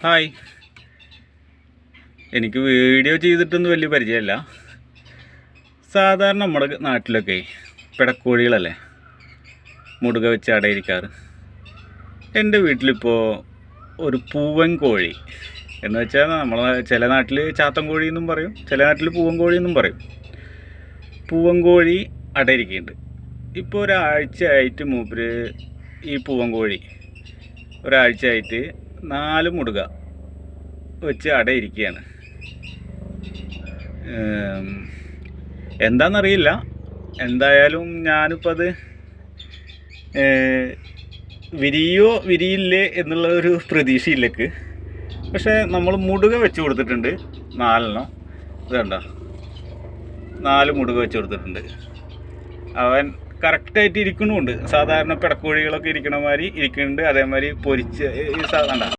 Hi. എനിക്ക് video ചെയ്തിട്ടൊന്നും വലിയ പരിചയമല്ല. സാധാരണ നമ്മുടെ നാട്ടിലൊക്കെ പിടക്കോഴികളല്ലേ മുടുക വെച്ച് അടയിരിക്കാറ്. എൻ്റെ വീട്ടിലിപ്പോൾ ഒരു പൂവൻ കോഴി എന്ന് വെച്ചാൽ നമ്മളെ ചില നാട്ടിൽ ചാത്തൻ കോഴി എന്നും പറയും, ചില നാട്ടിൽ പൂവൻ കോഴി എന്നും പറയും. പൂവൻ കോഴി അടയിരിക്കുന്നുണ്ട്. ഇപ്പോൾ ഒരാഴ്ചയായിട്ട് മൂപ്പര് ഈ പൂവൻ കോഴി ഒരാഴ്ചയായിട്ട് 4 മുടുക വെച്ച് അടയിരിക്കുകയാണ്. എന്താണെന്നറിയില്ല. എന്തായാലും ഞാനിപ്പോൾ അത് വിരിയില്ലേ എന്നുള്ള ഒരു പ്രതീക്ഷയിലേക്ക്. പക്ഷേ നമ്മൾ മുടുക വെച്ച് കൊടുത്തിട്ടുണ്ട് 4 ഇത് കണ്ടോ, 4 മുടുക വെച്ച് കൊടുത്തിട്ടുണ്ട്. അവൻ കറക്റ്റായിട്ട് ഇരിക്കണമുണ്ട്. സാധാരണ പിടക്കോഴികളൊക്കെ ഇരിക്കണ മാതിരി ഇരിക്കുന്നുണ്ട്. അതേമാതിരി പൊരിച്ച് ഈ സാധനം